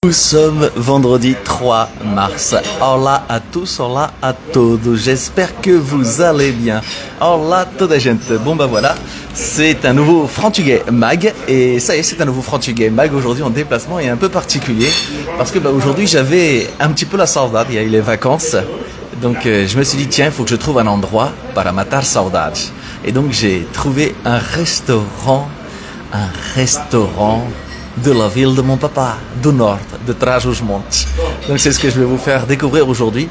Nous sommes vendredi 3 mars. Olá a tous, olá a todos. J'espère que vous allez bien. Olá toda a gente. Bon bah voilà, c'est un nouveau Frantuguais Mag. Et ça y est, c'est un nouveau Frantuguais Mag aujourd'hui en déplacement et un peu particulier. Parce que bah, aujourd'hui j'avais un petit peu la saudade, il y a eu les vacances. Donc je me suis dit tiens, il faut que je trouve un endroit para matar saudades. Et donc j'ai trouvé un restaurant de la ville de mon papa, du nord, de Trás-os-Montes. Donc c'est ce que je vais vous faire découvrir aujourd'hui.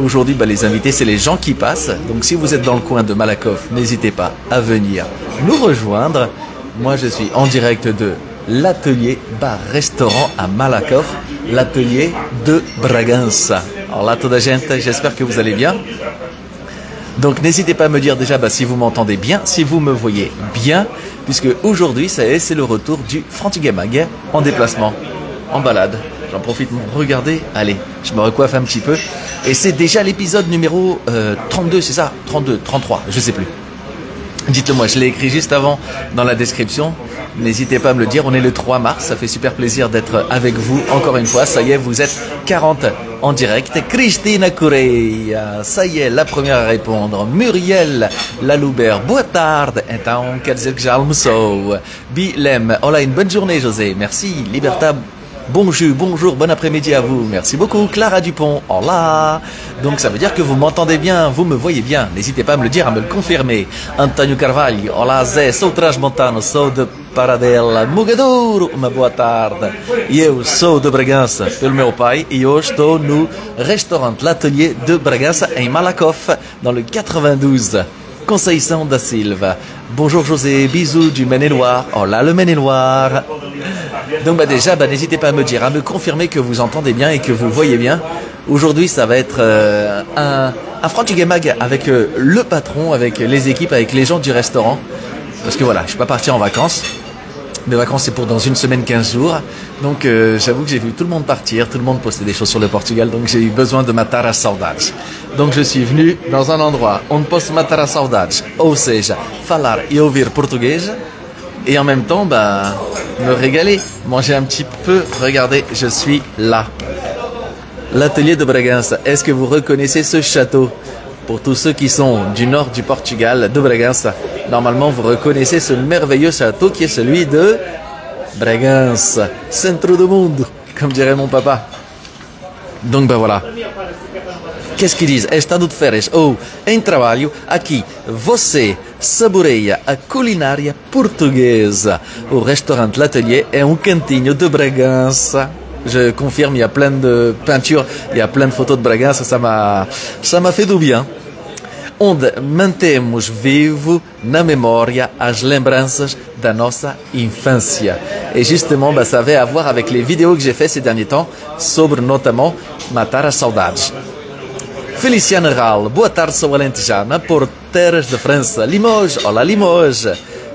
Aujourd'hui, bah, les invités, c'est les gens qui passent. Donc si vous êtes dans le coin de Malakoff, n'hésitez pas à venir nous rejoindre. Moi, je suis en direct de l'atelier bar-restaurant à Malakoff, l'atelier de Bragança. Alors là, toda gente, j'espère que vous allez bien. Donc n'hésitez pas à me dire déjà si vous m'entendez bien, si vous me voyez bien, puisque aujourd'hui, ça y est, c'est le retour du Frantuguais Mag en déplacement, en balade. J'en profite pour regarder. Allez, je me recoiffe un petit peu. Et c'est déjà l'épisode numéro 32, c'est ça 32, 33, je sais plus. Dites-le moi, je l'ai écrit juste avant dans la description. N'hésitez pas à me le dire, on est le 3 mars, ça fait super plaisir d'être avec vous encore une fois. Ça y est, vous êtes 40 en direct. Cristina Correia, ça y est, la première à répondre. Muriel Laloubert, boa tarde. Então, quer dizer que já almoçou. Bilem, olá, une bonne journée, José. Merci. Liberta, bonjour, bon après-midi à vous. Merci beaucoup. Clara Dupont, hola. Donc ça veut dire que vous m'entendez bien, vous me voyez bien. N'hésitez pas à me le dire, à me le confirmer. António Carvalho, olá Zé, sou transmontano, sou de Paradela, Mogadouro, uma boa tarde. E eu sou de Bragança, pelo meu pai, e hoje estou no restaurant L'Atelier de Bragança, em Malakoff, dans le 92. Conceição da Silva. Bonjour José, bisous du Maine-et-Loire. Hola le Maine-et-Loire. Donc déjà, n'hésitez pas à me dire, à me confirmer que vous entendez bien et que vous voyez bien. Aujourd'hui, ça va être un Frantuguais Mag avec le patron, avec les équipes, avec les gens du restaurant. Parce que voilà, je ne suis pas parti en vacances. Mes vacances, c'est pour dans une semaine, 15 jours. Donc, j'avoue que j'ai vu tout le monde partir, tout le monde poster des choses sur le Portugal. Donc, j'ai eu besoin de matar as saudades. Donc, je suis venu dans un endroit onde posso matar as saudades. Ou seja, falar e ouvir português. Et en même temps, me régaler, manger un petit peu. Regardez, je suis là. L'atelier de Bragança. Est-ce que vous reconnaissez ce château? Pour tous ceux qui sont du nord du Portugal, de Bragança, normalement vous reconnaissez ce merveilleux château qui est celui de Bragança, centro do mundo, comme dirait mon papa. Donc voilà. Qu'est-ce qu'ils disent? Estado de férias ou em trabalho, aqui você saboreia a culinária portuguesa. O restaurante L'Atelier é cantinho de Bragança. Je confirme, il y a plein de peintures, il y a plein de photos de Bragança, ça m'a fait du bien. Onde mantemos vivo na memória as lembranças da nossa infância. Et justement, ça avait à voir avec les vidéos que j'ai fait ces derniers temps sobre notamment matar as saudades. Feliciana Ral, boa tarde, sou alentejana, por terras de França. Limoges, olá Limoges.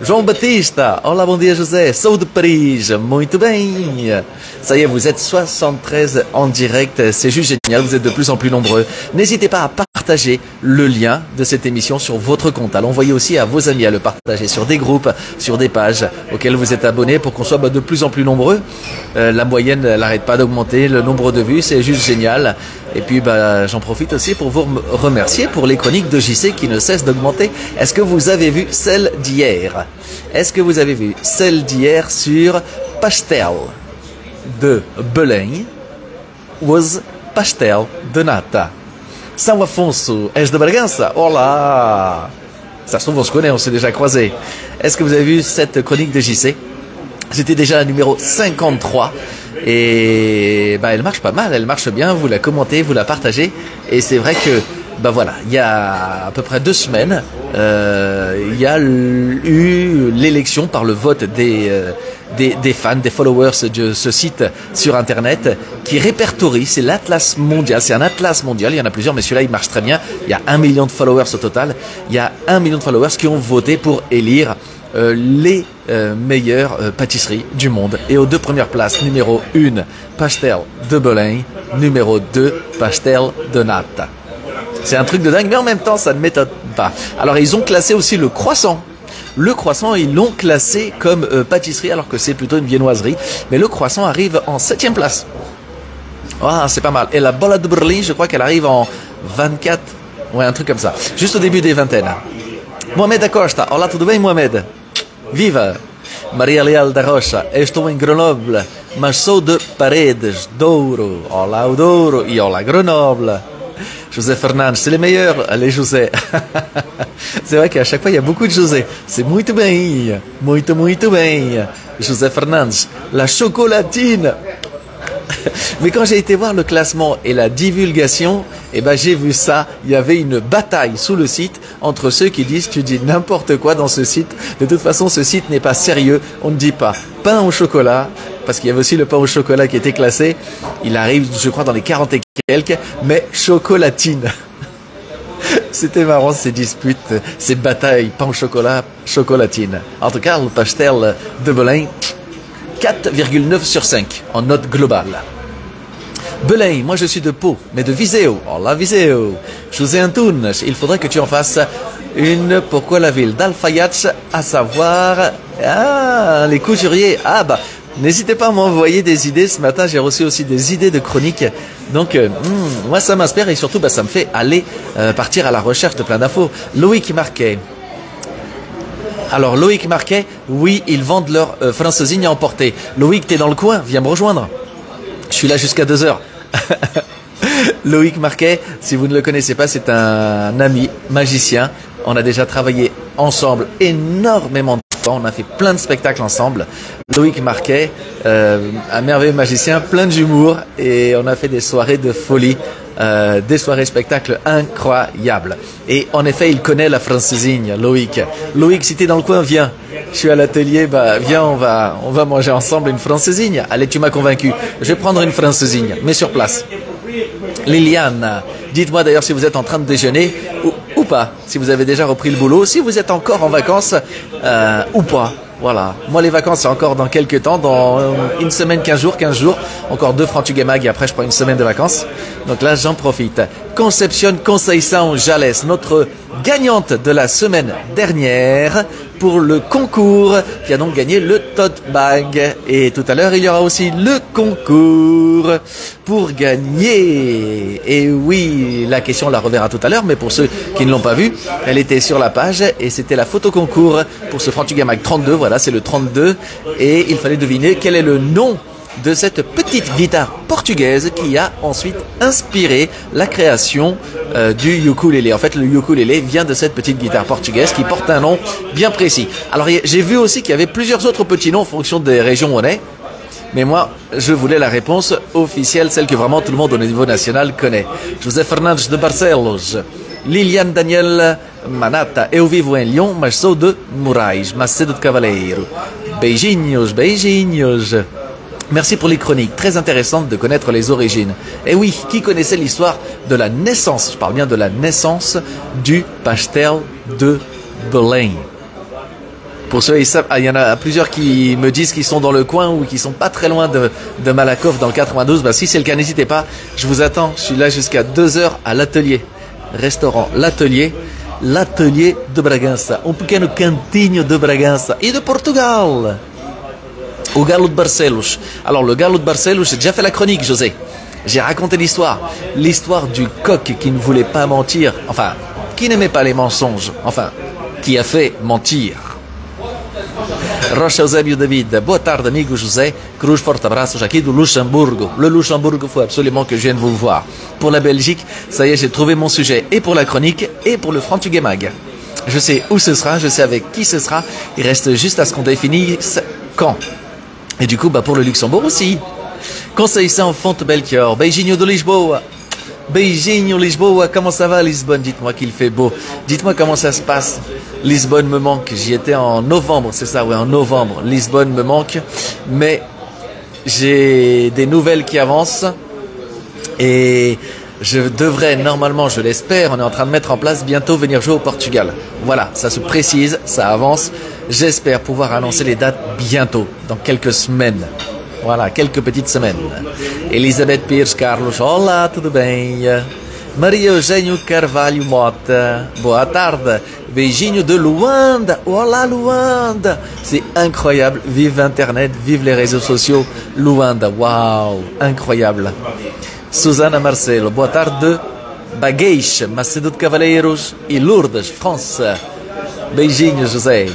João Batista, olá, bom dia José, sou de Paris, muito bem. Ça y est, vous êtes 73 en direct, c'est juste génial, vous êtes de plus en plus nombreux. N'hésitez pas à partager le lien de cette émission sur votre compte, à l'envoyer aussi à vos amis, à le partager sur des groupes, sur des pages auxquelles vous êtes abonnés pour qu'on soit de plus en plus nombreux. La moyenne, elle n'arrête pas d'augmenter, le nombre de vues, c'est juste génial. Et puis j'en profite aussi pour vous remercier pour les chroniques de JC qui ne cessent d'augmenter. Est-ce que vous avez vu celle d'hier? Est-ce que vous avez vu celle d'hier sur pastel de Belém was pastel de nata? São Afonso, és de Bragança? Olá! Ça se trouve, on se connaît, on s'est déjà croisés. Est-ce que vous avez vu cette chronique de JC? C'était déjà la numéro 53. Et elle marche pas mal, elle marche bien, vous la commentez, vous la partagez. Et c'est vrai que, voilà, il y a à peu près 2 semaines, il y a eu l'élection par le vote des fans, des followers de ce site sur Internet qui répertorie, c'est l'Atlas mondial, c'est un Atlas mondial, il y en a plusieurs, mais celui-là il marche très bien, il y a 1 million de followers au total, il y a 1 million de followers qui ont voté pour élire les meilleures pâtisseries du monde. Et aux 2 premières places, numéro 1, pastel de Belém, numéro 2, pastel de nata. C'est un truc de dingue, mais en même temps, ça ne m'étonne pas. Alors, ils ont classé aussi le croissant. Le croissant, ils l'ont classé comme pâtisserie, alors que c'est plutôt une viennoiserie. Mais le croissant arrive en 7e place. Ah, c'est pas mal. Et la bola de Berlin, je crois qu'elle arrive en 24. Ouais, un truc comme ça. Juste au début des vingtaines. Mohamed Acosta. Olá, tudo bem, Mohamed? Viva! Maria Leal da Rocha. Estou em Grenoble, mas sou de Paredes, Douro. Olá, o Douro. E olá, Grenoble. José Fernandes, c'est les meilleurs. Allez, José. C'est vrai qu'à chaque fois, il y a beaucoup de José. C'est muito bem. Muito, muito bem. José Fernandes. La chocolatine. Mais quand j'ai été voir le classement et la divulgation, eh ben j'ai vu ça. Il y avait une bataille sous le site entre ceux qui disent tu dis n'importe quoi dans ce site. De toute façon, ce site n'est pas sérieux. On ne dit pas pain au chocolat, parce qu'il y avait aussi le pain au chocolat qui était classé. Il arrive, je crois, dans les 40 et quelques, mais chocolatine. C'était marrant ces disputes, ces batailles pain au chocolat, chocolatine. En tout cas, le pastel de Belém, 4,9 sur 5 en note globale. Belém, moi je suis de Pau, mais de Viseu. Oh la Viseu. José Antunes, il faudrait que tu en fasses une. Pourquoi la ville d'Alfaiate, à savoir les couturiers. Ah bah, n'hésitez pas à m'envoyer des idées. Ce matin, j'ai reçu aussi des idées de chroniques. Donc, moi ça m'inspire et surtout, bah, ça me fait aller partir à la recherche de plein d'infos. Loïc Marquet. Alors Loïc Marquet, oui, ils vendent leur francesinha à emporter. Loïc, t'es dans le coin, viens me rejoindre. Je suis là jusqu'à 2h. Loïc Marquet, si vous ne le connaissez pas, c'est un ami magicien. On a déjà travaillé ensemble énormément de fois. On a fait plein de spectacles ensemble. Loïc Marquet, un merveilleux magicien, plein d'humour. Et on a fait des soirées de folie. Des soirées spectacles incroyables. Et en effet, il connaît la francesinha, Loïc. Loïc, si t'es dans le coin, viens. Je suis à l'atelier, bah viens, on va manger ensemble une francesinha. Allez, tu m'as convaincu. Je vais prendre une francesinha, mais sur place. Liliane, dites-moi d'ailleurs si vous êtes en train de déjeuner ou pas. Si vous avez déjà repris le boulot, si vous êtes encore en vacances ou pas. Voilà. Moi, les vacances, c'est encore dans quelques temps, dans une semaine, 15 jours. Encore 2 Frantuguemag et après, je prends une semaine de vacances. Donc là, j'en profite. Concepcion Conceição Jales, notre gagnante de la semaine dernière pour le concours qui a donc gagné le tote bag. Et tout à l'heure, il y aura aussi le concours pour gagner. Et oui, la question, on la reverra tout à l'heure, mais pour ceux qui ne l'ont pas vue, elle était sur la page et c'était la photo concours pour ce Frantuguemag 32. Voilà, c'est le 32 et il fallait deviner quel est le nom de cette petite guitare portugaise qui a ensuite inspiré la création du ukulélé. En fait, le ukulélé vient de cette petite guitare portugaise qui porte un nom bien précis. Alors, j'ai vu aussi qu'il y avait plusieurs autres petits noms en fonction des régions où on est. Mais moi, je voulais la réponse officielle, celle que vraiment tout le monde au niveau national connaît. José Fernandes de Barcelos, Liliane Daniel Manata, eu vivo em Lyon, mas sou de Moraes, Macedo de Cavaleiro. Beijinhos, beijinhos. Merci pour les chroniques, très intéressantes de connaître les origines. Et oui, qui connaissait l'histoire de la naissance, je parle bien de la naissance du pastel de Belém. Pour ceux, il y en a plusieurs qui me disent qu'ils sont dans le coin ou qui sont pas très loin de Malakoff dans le 92. Bah, si c'est le cas, n'hésitez pas, je vous attends. Je suis là jusqu'à 2h à l'atelier. Restaurant L'Atelier, l'Atelier de Bragança. Um pequeno cantinho de Bragança et de Portugal. Au Galo de Barcelos. Alors, le Galo de Barcelos, j'ai déjà fait la chronique, José. J'ai raconté l'histoire. L'histoire du coq qui ne voulait pas mentir. Enfin, qui n'aimait pas les mensonges. Enfin, qui a fait mentir. Rocha Eusébio David. Boa tarde, amigo José. Cruz, forte abraços aqui do Luxembourg. Le Luxembourg, il faut absolument que je vienne vous voir. Pour la Belgique, ça y est, j'ai trouvé mon sujet. Et pour la chronique, et pour le Frantuguemag. Je sais où ce sera, je sais avec qui ce sera. Il reste juste à ce qu'on définisse quand. Et du coup, bah pour le Luxembourg aussi. Conceição Fonte Belchior. Beijinho de Lisboa. Beijinho Lisboa. Comment ça va Lisbonne? Dites-moi qu'il fait beau. Dites-moi comment ça se passe. Lisbonne me manque. J'y étais en novembre, c'est ça, ouais, en novembre. Lisbonne me manque. Mais j'ai des nouvelles qui avancent. Et je devrais normalement, je l'espère, on est en train de mettre en place bientôt venir jouer au Portugal. Voilà, ça se précise, ça avance. J'espère pouvoir annoncer les dates bientôt, dans quelques semaines. Voilà, quelques petites semaines. Elisabeth Pires Carlos, olá, tudo bem? Maria Eugênio Carvalho Mota, boa tarde. Beijinho de Luanda, olá Luanda. C'est incroyable, vive Internet, vive les réseaux sociaux. Luanda, waouh, incroyable. Susana Marcelo, boa tarde. Bagueixe, Macedo de Cavaleiros e Lourdes, França. Beijinhos, José.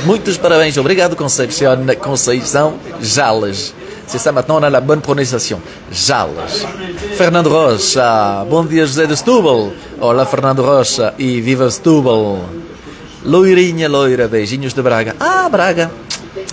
Muitos parabéns. Obrigado, Conceição Jales. C'est ça, maintenant on a la bonne prononciation. Jales. Fernando Rocha. Bom dia, José de Setúbal. Olá, Fernando Rocha. E viva Setúbal. Loirinha, loira. Beijinhos de Braga. Ah, Braga.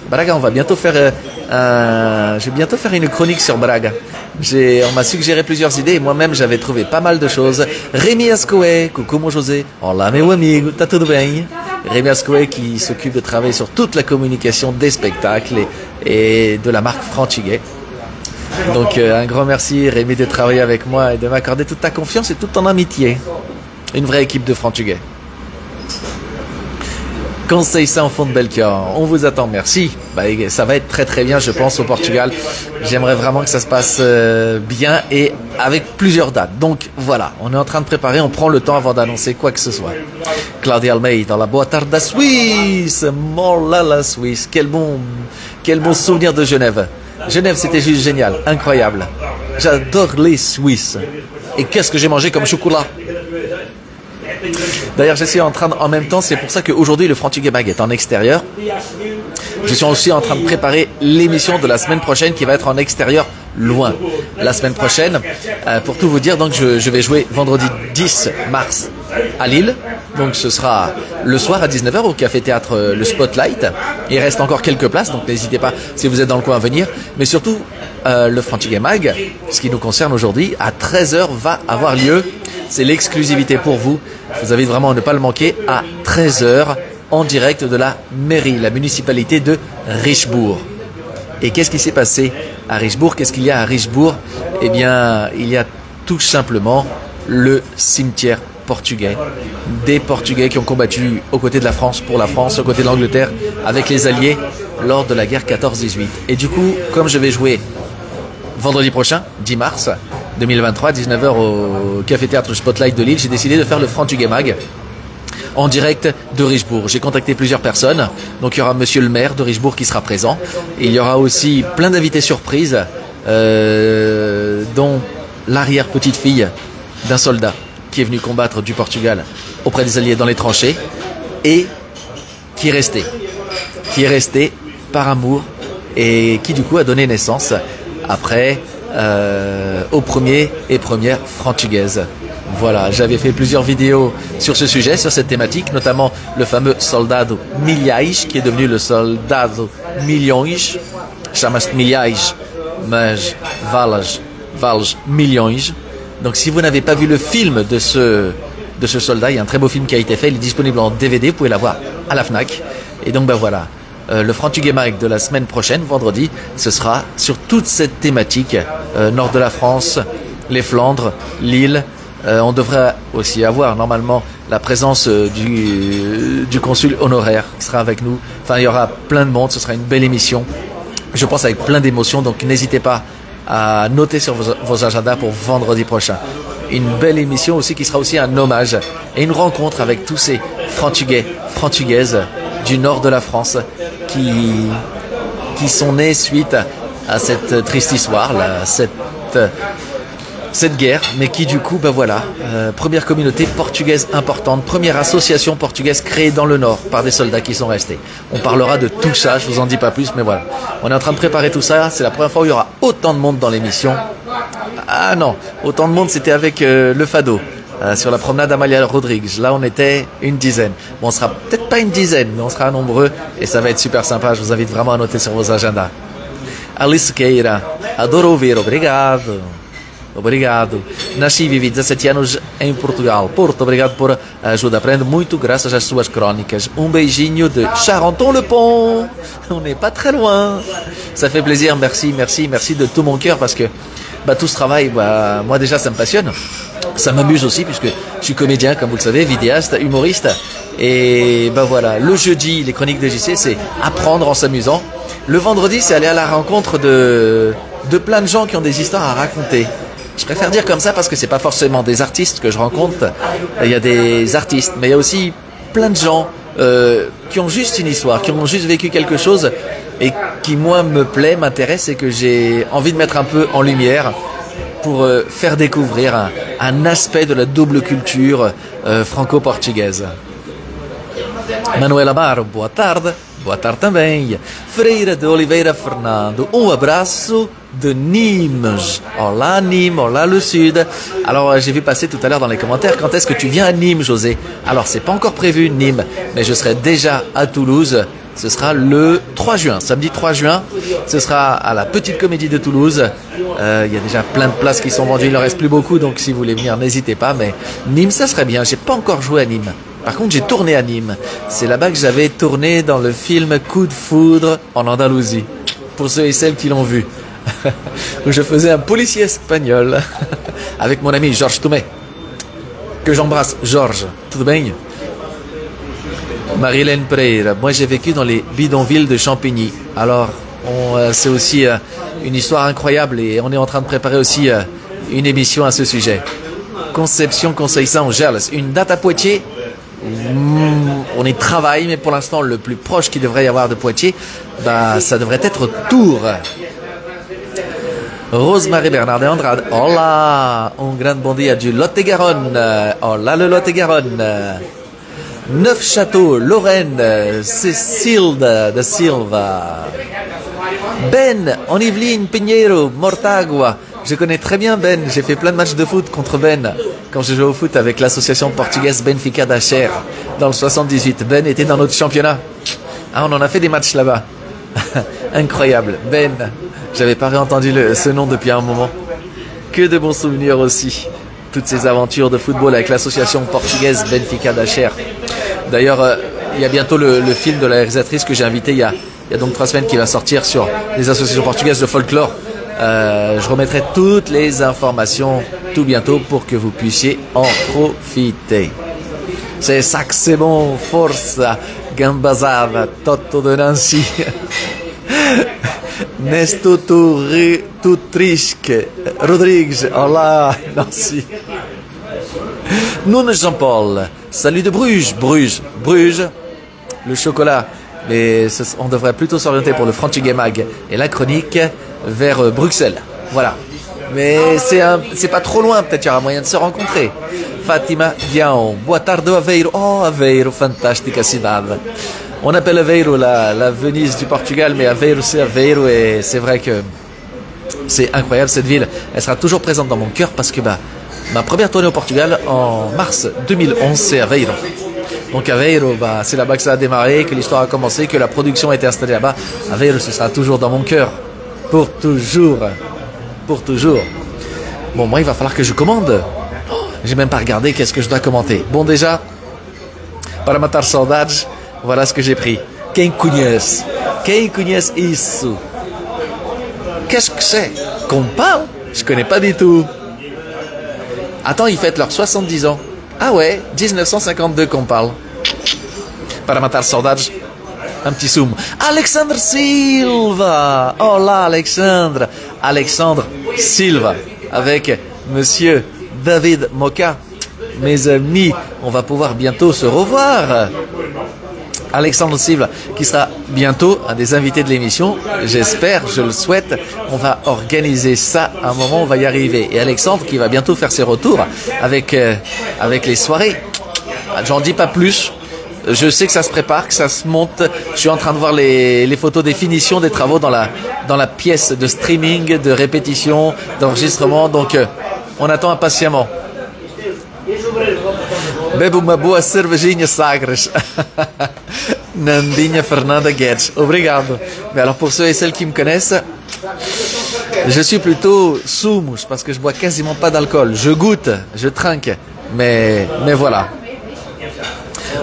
Braga, on va bientôt faire... je vais bientôt faire une chronique sur Braga. On m'a suggéré plusieurs idées et moi-même j'avais trouvé pas mal de choses. Rémi Ascoé, coucou mon José. Olá meu amigo, tá tudo bem? Rémi Ascoé qui s'occupe de travailler sur toute la communication des spectacles et de la marque Franchiguet. Donc un grand merci Rémi de travailler avec moi et de m'accorder toute ta confiance et toute ton amitié. Une vraie équipe de Franchiguet. Conceição Fond de Belchior, on vous attend, merci. Ça va être très très bien, je pense, au Portugal. J'aimerais vraiment que ça se passe bien et avec plusieurs dates. Donc voilà, on est en train de préparer, on prend le temps avant d'annoncer quoi que ce soit. Claudia Almeida, la boa tarde da Suisse, mola la Suisse, quel bon souvenir de Genève. Genève, c'était juste génial, incroyable. J'adore les Suisses. Et qu'est-ce que j'ai mangé comme chocolat? D'ailleurs, je suis en train en même temps, c'est pour ça qu'aujourd'hui le Franchiguet Mag est en extérieur. Je suis aussi en train de préparer l'émission de la semaine prochaine qui va être en extérieur loin. La semaine prochaine, pour tout vous dire, donc je vais jouer vendredi 10 mars à Lille. Donc ce sera le soir à 19h au Café Théâtre le Spotlight. Il reste encore quelques places, donc n'hésitez pas si vous êtes dans le coin à venir. Mais surtout, le Franchiguet Mag, ce qui nous concerne aujourd'hui, à 13h va avoir lieu. C'est l'exclusivité pour vous. Je vous invite vraiment à ne pas le manquer à 13h en direct de la mairie, la municipalité de Richebourg. Et qu'est-ce qui s'est passé à Richebourg? Qu'est-ce qu'il y a à Richebourg? Eh bien, il y a tout simplement le cimetière portugais. Des Portugais qui ont combattu aux côtés de la France, pour la France, aux côtés de l'Angleterre, avec les Alliés lors de la guerre 14-18. Et du coup, comme je vais jouer vendredi prochain, 10 mars 2023, 19h au Café Théâtre Spotlight de Lille, j'ai décidé de faire le Franchiguet Mag en direct de Richebourg. J'ai contacté plusieurs personnes, donc il y aura monsieur le maire de Richebourg qui sera présent, et il y aura aussi plein d'invités surprises, dont l'arrière-petite-fille d'un soldat qui est venu combattre du Portugal auprès des Alliés dans les tranchées, et qui est resté par amour, et qui du coup a donné naissance après aux premiers et premières franchiguaises. Voilà, j'avais fait plusieurs vidéos sur ce sujet, sur cette thématique, notamment le fameux Soldado Milhais, qui est devenu le Soldado Milhões. Chama-se Milhais, mas vales milhões. Donc si vous n'avez pas vu le film de ce soldat, il y a un très beau film qui a été fait, il est disponible en DVD, vous pouvez l'avoir à la FNAC. Et donc voilà. Le Franchiguet Mag de la semaine prochaine, vendredi, ce sera sur toute cette thématique, nord de la France, les Flandres, Lille. On devrait aussi avoir normalement la présence du consul honoraire qui sera avec nous. Enfin, il y aura plein de monde, ce sera une belle émission. Je pense avec plein d'émotions, donc n'hésitez pas à noter sur vos agendas pour vendredi prochain. Une belle émission aussi qui sera aussi un hommage et une rencontre avec tous ces Franchugais, Franchugaises du nord de la France qui sont nés suite à cette triste histoire, là, cette guerre, mais qui du coup, première communauté portugaise importante, première association portugaise créée dans le Nord par des soldats qui sont restés. On parlera de tout ça, je vous en dis pas plus, mais voilà. On est en train de préparer tout ça, c'est la première fois où il y aura autant de monde dans l'émission. Ah non, autant de monde c'était avec le Fado, sur la promenade Amalia Rodrigues. Là on était une dizaine. Bon, on sera peut-être pas une dizaine, mais on sera nombreux et ça va être super sympa, je vous invite vraiment à noter sur vos agendas. Alice Queira, adoro ouvir, obrigado. Obrigado. Nasci e vivi 17 anos em Portugal. Porto, obrigado por ajuda. Aprendo muito graças às suas crónicas. Beijinho de Charenton-le-Pont. On n'est pas très loin. Ça fait plaisir. Merci, merci, merci de tout mon cœur parce que tout ce travail, moi déjà, ça me passionne. Ça m'amuse aussi puisque je suis comédien, comme vous le savez, vidéaste, humoriste. Et voilà, le jeudi, les chroniques de JC, c'est apprendre en s'amusant. Le vendredi, c'est aller à la rencontre de plein de gens qui ont des histoires à raconter. Je préfère dire comme ça parce que c'est pas forcément des artistes que je rencontre. Il y a des artistes, mais il y a aussi plein de gens qui ont juste une histoire, qui ont juste vécu quelque chose et qui, moi, me plaît, m'intéresse et que j'ai envie de mettre un peu en lumière pour faire découvrir un aspect de la double culture franco-portugaise. Manuela Amaro, boa tarde. Boa tarde também. Freira de Oliveira Fernando, abraço de Nîmes. Hola Nîmes, hola le Sud. Alors j'ai vu passer tout à l'heure dans les commentaires, quand est-ce que tu viens à Nîmes, José? Alors c'est pas encore prévu Nîmes, mais je serai déjà à Toulouse. Ce sera le 3 juin, samedi 3 juin. Ce sera à la Petite Comédie de Toulouse. Il y a déjà plein de places qui sont vendues, il ne reste plus beaucoup, donc si vous voulez venir, n'hésitez pas. Mais Nîmes, ça serait bien. J'ai pas encore joué à Nîmes. Par contre, j'ai tourné à Nîmes. C'est là-bas que j'avais tourné dans le film Coup de foudre en Andalousie. Pour ceux et celles qui l'ont vu. Où je faisais un policier espagnol avec mon ami Georges Toumet. Que j'embrasse. Georges, tout bien? Marie-Hélène Pereira, moi j'ai vécu dans les bidonvilles de Champigny. Alors, c'est aussi une histoire incroyable et on est en train de préparer aussi une émission à ce sujet. Conception, Conseil Saint-Gerles, une date à Poitiers. On y travaille, mais pour l'instant, le plus proche qu'il devrait y avoir de Poitiers, ça devrait être Tours. Rosemary Bernard de Andrade, hola, un grand bon dia du Lot-et-Garonne, hola le Lot-et-Garonne. Neufchâteau, Lorraine, Cécile de Silva. Ben, en Yvelines, Pinheiro, Mortágua. Je connais très bien Ben, j'ai fait plein de matchs de foot contre Ben. Quand je jouais au foot avec l'association portugaise Benfica d'Acher, dans le 78. Ben était dans notre championnat. Ah, on en a fait des matchs là-bas. Incroyable. Ben, j'avais pas réentendu ce nom depuis un moment. Que de bons souvenirs aussi. Toutes ces aventures de football avec l'association portugaise Benfica d'Acher. D'ailleurs, il y a bientôt le film de la réalisatrice que j'ai invité il y a donc 3 semaines qui va sortir sur les associations portugaises de folklore. Je remettrai toutes les informations tout bientôt pour que vous puissiez en profiter. C'est ça que c'est bon, força, gambazada, Toto de Nancy. Nesto Tutrisque, Rodrigues, hola, Nancy. Nunes Jean-Paul, salut de Bruges, le chocolat. Mais on devrait plutôt s'orienter pour le Franchigay-Mag et la chronique vers Bruxelles. Voilà. Mais c'est pas trop loin, peut-être il y aura moyen de se rencontrer. Fatima Dion, boa tarde Aveiro. Oh, Aveiro, fantastica cidade. On appelle Aveiro la Venise du Portugal, mais Aveiro c'est Aveiro et c'est vrai que c'est incroyable cette ville. Elle sera toujours présente dans mon cœur parce que ma première tournée au Portugal en mars 2011, c'est Aveiro. Donc Aveiro, c'est là-bas que ça a démarré, que l'histoire a commencé, que la production a été installée là-bas. Aveiro, ce sera toujours dans mon cœur. Pour toujours. Pour toujours. Bon, moi, il va falloir que je commande. J'ai même pas regardé qu'est-ce que je dois commenter. Bon, déjà, para matar saudades, voilà ce que j'ai pris. Quem conhece? Quem conhece isso? Qu'est-ce que c'est? Compal? Je connais pas du tout. Attends, ils fêtent leurs 70 ans. Ah ouais, 1952 qu'on parle. Para matar saudades, un petit zoom. Alexandre Silva. Hola Alexandre. Alexandre Silva avec monsieur David Moka. Mes amis, on va pouvoir bientôt se revoir. Alexandre Silva, qui sera bientôt un des invités de l'émission. J'espère, je le souhaite. On va organiser ça à un moment, on va y arriver. Et Alexandre qui va bientôt faire ses retours avec les soirées. J'en dis pas plus. Je sais que ça se prépare, que ça se monte. Je suis en train de voir les photos des finitions des travaux dans la pièce de streaming, de répétition, d'enregistrement. Donc, on attend impatiemment. Bebo uma boa cervejinha Sagres. Nandinha Fernanda Guedes. Obrigado. Mais alors pour ceux et celles qui me connaissent, je suis plutôt sumos parce que je bois quasiment pas d'alcool. Je goûte, je trinque, mais voilà.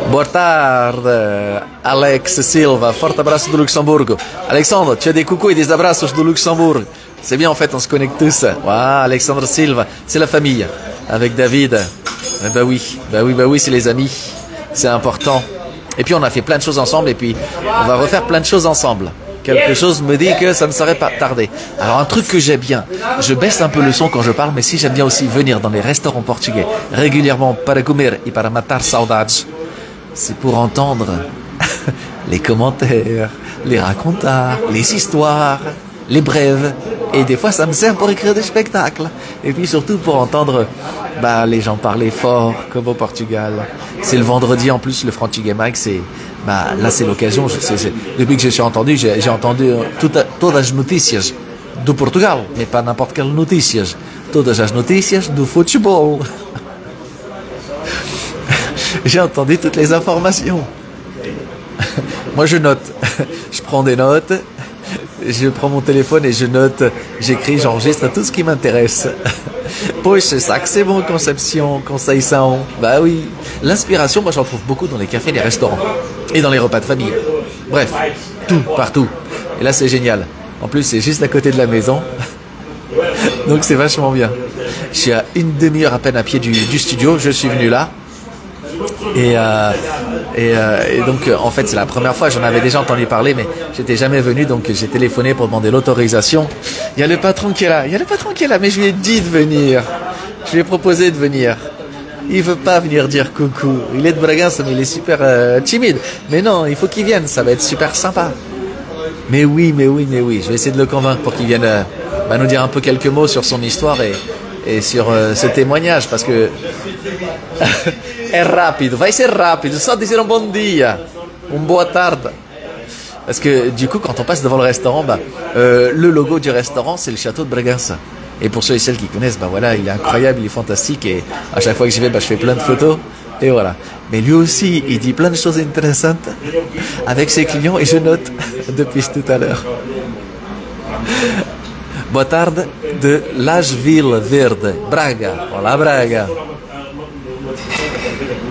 Boa tarde, Alex Silva. Forte abraço do Luxembourg. Alexandre, tu as des coucous et des abraços du Luxembourg. C'est bien en fait, on se connecte tous. Wow, Alexandre Silva, c'est la famille. Avec David. Bah oui, c'est les amis. C'est important. Et puis on a fait plein de choses ensemble et puis on va refaire plein de choses ensemble. Quelque chose me dit que ça ne serait pas tardé. Alors un truc que j'aime bien, je baisse un peu le son quand je parle, mais si j'aime bien aussi venir dans les restaurants portugais régulièrement para comer et para matar saudades, c'est pour entendre les commentaires, les racontars, les histoires les brèves. Et des fois, ça me sert pour écrire des spectacles. Et puis surtout pour entendre les gens parler fort, comme au Portugal. C'est le vendredi en plus, le Frantigue Mag, c'est... là, c'est l'occasion. Depuis que je suis entendu, j'ai entendu todas as notícias do Portugal. Mais pas n'importe quelles notícias. Todas as notícias do futebol. J'ai entendu toutes les informations. Moi, je note. Je prends des notes. Je prends mon téléphone et je note, j'écris, j'enregistre tout ce qui m'intéresse. Poxa, ça que c'est bon, Conception, Conceição. Bah oui. L'inspiration, moi, j'en trouve beaucoup dans les cafés, les restaurants. Et dans les repas de famille. Bref, tout, partout. Et là, c'est génial. En plus, c'est juste à côté de la maison. Donc, c'est vachement bien. Je suis à une demi-heure à peine à pied du studio. Je suis venu là. Et donc, en fait, c'est la première fois, j'en avais déjà entendu parler, mais j'étais jamais venu, donc j'ai téléphoné pour demander l'autorisation. Il y a le patron qui est là, mais je lui ai dit de venir. Je lui ai proposé de venir. Il veut pas venir dire coucou. Il est de Bragança, mais il est super timide. Mais non, il faut qu'il vienne, ça va être super sympa. Mais oui. Je vais essayer de le convaincre pour qu'il vienne nous dire un peu quelques mots sur son histoire et sur ce témoignage, parce que é rápido, vai ser rápido, só dizer un bon dia, boa tarde. Parce que du coup, quand on passe devant le restaurant, le logo du restaurant, c'est le château de Bragança. Et pour ceux et celles qui connaissent, voilà, il est incroyable, il est fantastique, et à chaque fois que j'y vais, je fais plein de photos, et voilà. Mais lui aussi, il dit plein de choses intéressantes avec ses clients, et je note depuis tout à l'heure. Boa tarde de Las Vila Verde, Braga. Olá, Braga.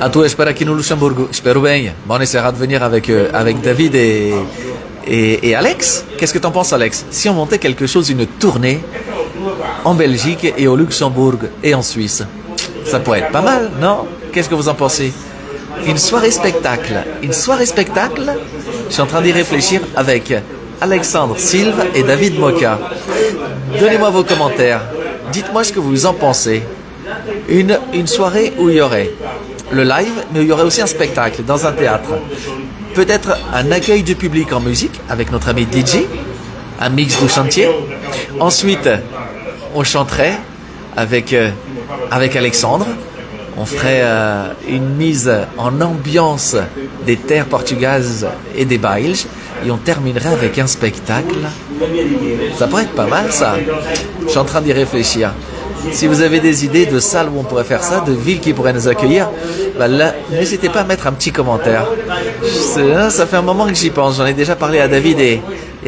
À toi, espero aqui no Luxembourg. Espero bem. On essaiera de venir avec David et Alex. Qu'est-ce que t'en penses, Alex? Si on montait quelque chose, une tournée en Belgique et au Luxembourg et en Suisse, ça pourrait être pas mal, non? Qu'est-ce que vous en pensez? Une soirée spectacle. Je suis en train d'y réfléchir avec Alexandre Silve et David Moka. Donnez-moi vos commentaires. Dites-moi ce que vous en pensez. Une soirée où il y aurait le live, mais où il y aurait aussi un spectacle dans un théâtre. Peut-être un accueil du public en musique avec notre ami DJ, un mix du chantier. Ensuite, on chanterait avec Alexandre. On ferait une mise en ambiance des terres portugaises et des Belges. Et on terminerait avec un spectacle. Ça pourrait être pas mal, ça. Je suis en train d'y réfléchir. Si vous avez des idées de salles où on pourrait faire ça, de villes qui pourraient nous accueillir, là, n'hésitez pas à mettre un petit commentaire. Ça fait un moment que j'y pense. J'en ai déjà parlé à David et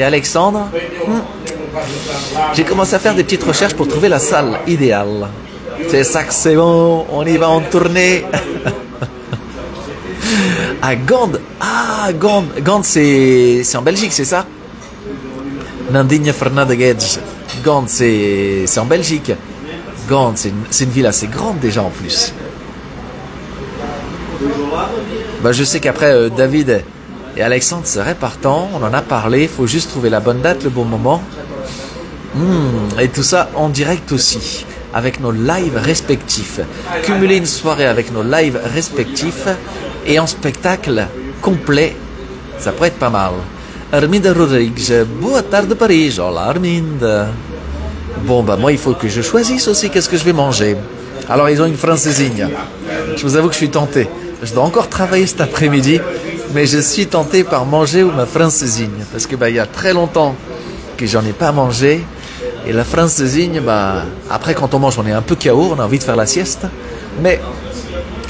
Alexandre. J'ai commencé à faire des petites recherches pour trouver la salle idéale. C'est ça que c'est bon, on y va en tournée. À Gand. Ah, Gand. Gand, c'est en Belgique, c'est ça? Nandinha Fernandes. Gand, c'est en Belgique. Gand, c'est une ville assez grande déjà en plus. Je sais qu'après, David et Alexandre seraient partants. On en a parlé. Il faut juste trouver la bonne date, le bon moment. Et tout ça en direct aussi, avec nos lives respectifs. Cumuler une soirée avec nos lives respectifs et en spectacle complet, ça pourrait être pas mal. Arminda Rodrigues, boa tarde Paris. Hola Arminda. Bon, moi, il faut que je choisisse aussi qu'est-ce que je vais manger. Alors, ils ont une francesinha. Je vous avoue que je suis tenté. Je dois encore travailler cet après-midi, mais je suis tenté par manger ma francesinha. Parce que, il y a très longtemps que j'en ai pas mangé. Et la francesinha, après, quand on mange, on est un peu KO, on a envie de faire la sieste. Mais,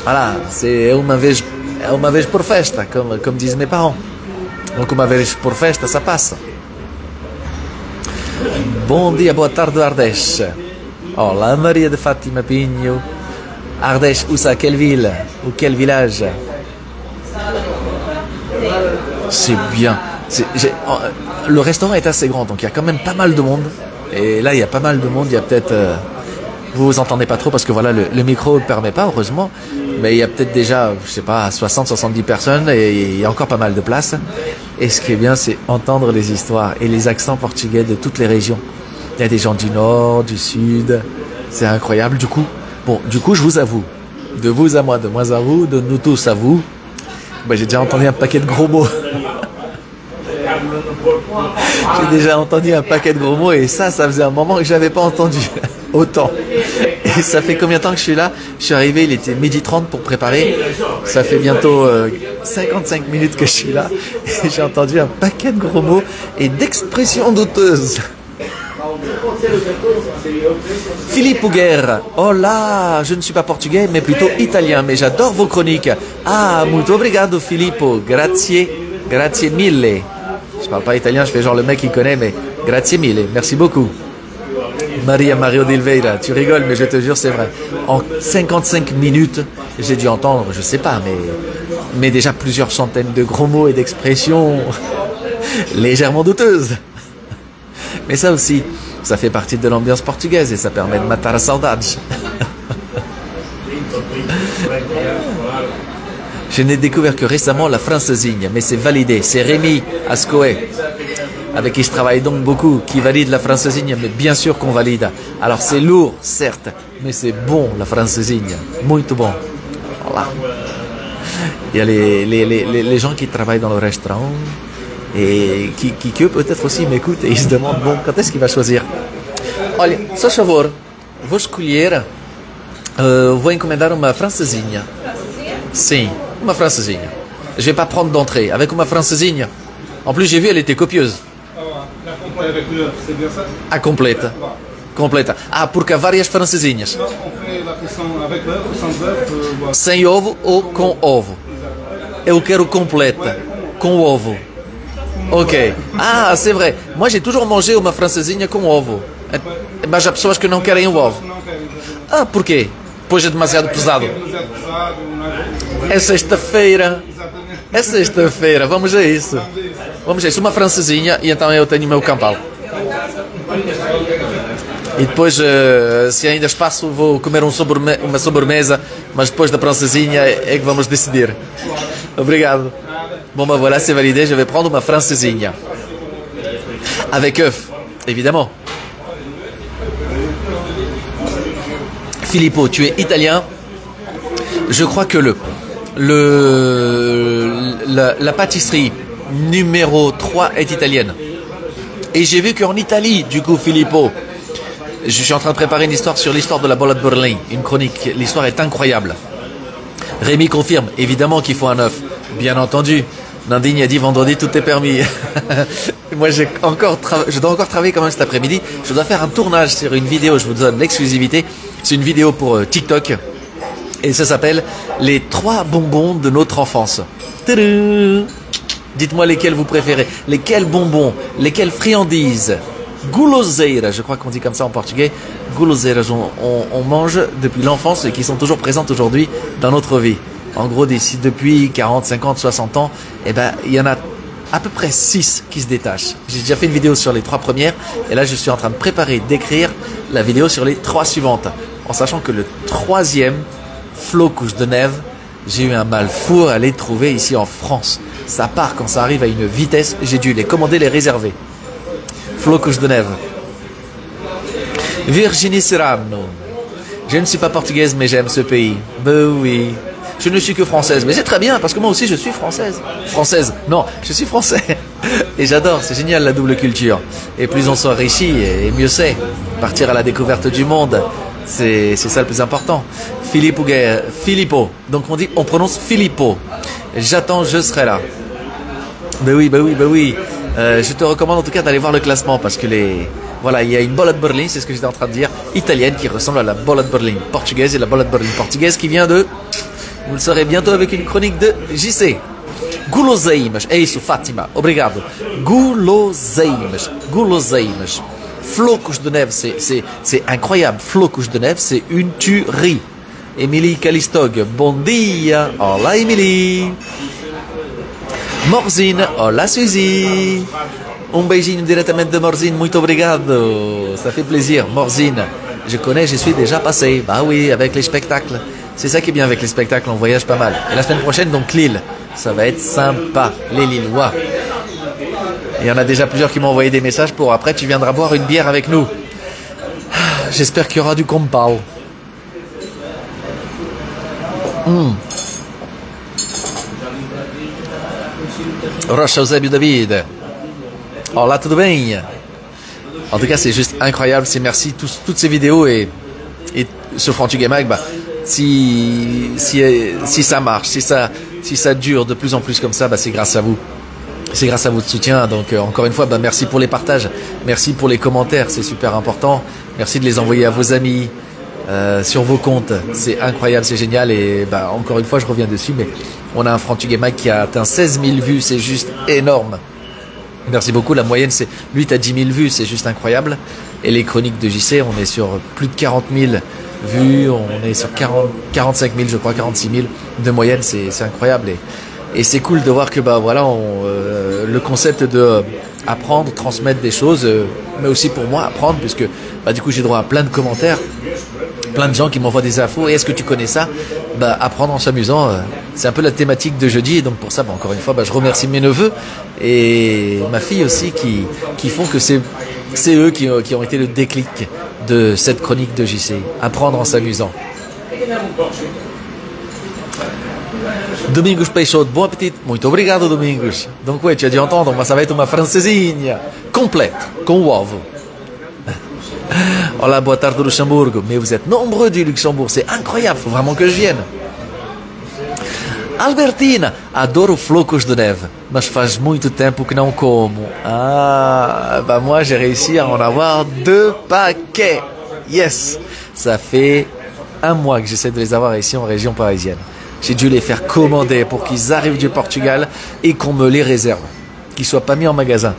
voilà, c'est uma vez por festa, comme disent mes parents. Donc, uma vez por festa, ça passe. Bom dia, boa tarde, Ardèche. Olá, Maria de Fátima Pinho. Ardèche, où ça? Quelle ville? Ou quel village? C'est bien. Le restaurant est assez grand, donc il y a quand même pas mal de monde. Et là, il y a pas mal de monde. Il y a peut-être... vous entendez pas trop parce que voilà, le micro ne le permet pas, heureusement. Mais il y a peut-être déjà, je sais pas, 60-70 personnes et il y a encore pas mal de place. Et ce qui est bien, c'est entendre les histoires et les accents portugais de toutes les régions. Il y a des gens du nord, du sud. C'est incroyable. Du coup, je vous avoue, de vous à moi, de moi à vous, de nous tous à vous, j'ai déjà entendu un paquet de gros mots. J'ai déjà entendu un paquet de gros mots et ça faisait un moment que je n'avais pas entendu autant. Et ça fait combien de temps que je suis là? Je suis arrivé, il était 12h30 pour préparer. Ça fait bientôt 55 minutes que je suis là. Et j'ai entendu un paquet de gros mots et d'expressions douteuses. Philippe Huguer, oh là, je ne suis pas portugais, mais plutôt italien, mais j'adore vos chroniques. Ah, muito obrigado, Filippo, grazie, grazie mille. Je parle pas italien, je fais genre le mec qui connaît, mais grazie mille, merci beaucoup. Maria Mario d'Ilveira, tu rigoles, mais je te jure, c'est vrai. En 55 minutes, j'ai dû entendre, je sais pas, mais déjà plusieurs centaines de gros mots et d'expressions légèrement douteuses. Mais ça aussi, ça fait partie de l'ambiance portugaise et ça permet de matar a saudade. Je n'ai découvert que récemment la francesinha, mais c'est validé. C'est Rémi Ascoé, avec qui je travaille donc beaucoup, qui valide la francesinha, mais bien sûr qu'on valide. Alors c'est lourd, certes, mais c'est bon la francesinha, muito bon. Voilà. Il y a les gens qui travaillent dans le restaurant et qui eux peut-être aussi m'écoutent et ils se demandent, bon, quand est-ce qu'il va choisir? Olha, só favor, vou escolher, vou encomendar uma francesinha. Sim, uma francesinha. Je vais pas prendre d'entrée, avec uma francesinha. En plus, j'ai vu, elle était copieuse. La complète avec l'œuf, c'est bien ça? A completa. Completa. Ah, porque há várias francesinhas. Non, on fait la cuisson avec l'œuf ou sans œuf? Sem ovo ou com ovo? Eu quero completa, com ovo. Ok. Ah, c'est vrai. Moi, j'ai toujours mangé uma francesinha com ovo. Mas há pessoas que não querem o ovo. Ah, porquê? Pois é demasiado pesado. É sexta-feira. É sexta-feira. Vamos a isso. Vamos a isso. Uma francesinha e então eu tenho o meu campal. E depois, se ainda espaço, vou comer uma sobremesa, mas depois da francesinha é que vamos decidir. Obrigado. Bon ben voilà, c'est validé, je vais prendre ma francesinha. Avec œuf, évidemment. Filippo, tu es italien. Je crois que la pâtisserie numéro 3 est italienne. Et j'ai vu qu'en Italie, du coup, Filippo, je suis en train de préparer une histoire sur l'histoire de la bolla de Berlin, une chronique. L'histoire est incroyable. Rémi confirme, évidemment qu'il faut un œuf. Bien entendu. Nandine a dit vendredi tout est permis. Moi je dois encore travailler quand même cet après-midi. Je dois faire un tournage sur une vidéo, je vous donne l'exclusivité. C'est une vidéo pour TikTok. Et ça s'appelle les 3 bonbons de notre enfance. Tadam! Dites-moi lesquels vous préférez. Lesquels bonbons, lesquelles friandises. Guloseiras, je crois qu'on dit comme ça en portugais. Guloseiras, on mange depuis l'enfance et qui sont toujours présentes aujourd'hui dans notre vie. En gros, depuis 40, 50, 60 ans, eh ben, il y en a à peu près 6 qui se détachent. J'ai déjà fait une vidéo sur les 3 premières et là, je suis en train de préparer, d'écrire la vidéo sur les 3 suivantes. En sachant que le 3e, Flocos de Neve, j'ai eu un mal fou à les trouver ici en France. Ça part quand ça arrive à une vitesse, j'ai dû les commander, les réserver. Flocos de Neve. Virginie Serrano. Je ne suis pas portugaise, mais j'aime ce pays. Ben oui. Je ne suis que française, mais c'est très bien, parce que moi aussi je suis française. Française, non, je suis français. Et j'adore, c'est génial la double culture. Et plus on s'enrichit, et mieux c'est. Partir à la découverte du monde, c'est ça le plus important. Filippo, donc on prononce Filippo. J'attends, je serai là. Ben oui. Je te recommande en tout cas d'aller voir le classement, parce que voilà, il y a une bolla de Berlin, c'est ce que j'étais en train de dire, italienne, qui ressemble à la bolla de Berlin portugaise, et la bolla de Berlin portugaise qui vient de... Vous le saurez bientôt avec une chronique de JC. Guloseimas. É isso, Fátima. Obrigado. Guloseimas. Flocos de neve, c'est incroyable. Flocos de neve, c'est une tuerie. Émilie Calistog. Bon dia. Olá, Émilie. Morzine. Olá, Suzy. Beijinho diretamente de Morzine. Muito obrigado. Ça fait plaisir. Morzine. Je connais, j'y suis déjà passé. Bah oui, avec les spectacles. C'est ça qui est bien avec les spectacles, on voyage pas mal. Et la semaine prochaine, donc Lille. Ça va être sympa, les Lillois. Et il y en a déjà plusieurs qui m'ont envoyé des messages pour après, tu viendras boire une bière avec nous. J'espère qu'il y aura du compao. Rocha Eusébio David. Olá, tudo bem? En tout cas, c'est juste incroyable. C'est merci toutes ces vidéos et ce Frantuguais Mag, bah, si ça marche, si ça dure de plus en plus comme ça, bah, c'est grâce à vous. C'est grâce à votre soutien. Donc, encore une fois, bah, merci pour les partages. Merci pour les commentaires. C'est super important. Merci de les envoyer à vos amis, sur vos comptes. C'est incroyable, c'est génial. Et, bah, encore une fois, je reviens dessus, mais on a un Frantuguais Mag qui a atteint 16 000 vues. C'est juste énorme. Merci beaucoup. La moyenne, c'est 8 à 10 000 vues. C'est juste incroyable. Et les chroniques de JC, on est sur plus de 40 000 vues. On est sur 45 000, je crois, 46 000 de moyenne. C'est incroyable. Et c'est cool de voir que, bah, voilà, le concept de apprendre, transmettre des choses, mais aussi pour moi, apprendre, puisque, bah, du coup, j'ai droit à plein de commentaires. Plein de gens qui m'envoient des infos. Et est-ce que tu connais ça? Bah, apprendre en s'amusant, c'est un peu la thématique de jeudi. Et donc pour ça, bah, encore une fois, bah, je remercie mes neveux et ma fille aussi qui font que c'est eux qui ont été le déclic de cette chronique de JC. Apprendre en s'amusant. Domingos Peixoto, bon appétit. Muito obrigado, Domingos. Donc ouais, tu as dû entendre, mas ça va être uma francesinha complète, com o ovo. Olá, boa tarde do Luxembourg. Mais vous êtes nombreux du Luxembourg, c'est incroyable, faut vraiment que je vienne. Albertina, adoro flocos de neve, mas faz muito tempo que não como. Ah, bah moi j'ai réussi à en avoir 2 paquets. Yes, ça fait 1 mois que j'essaie de les avoir ici en région parisienne. J'ai dû les faire commander pour qu'ils arrivent du Portugal et qu'on me les réserve, qu'ils soient pas mis en magasin.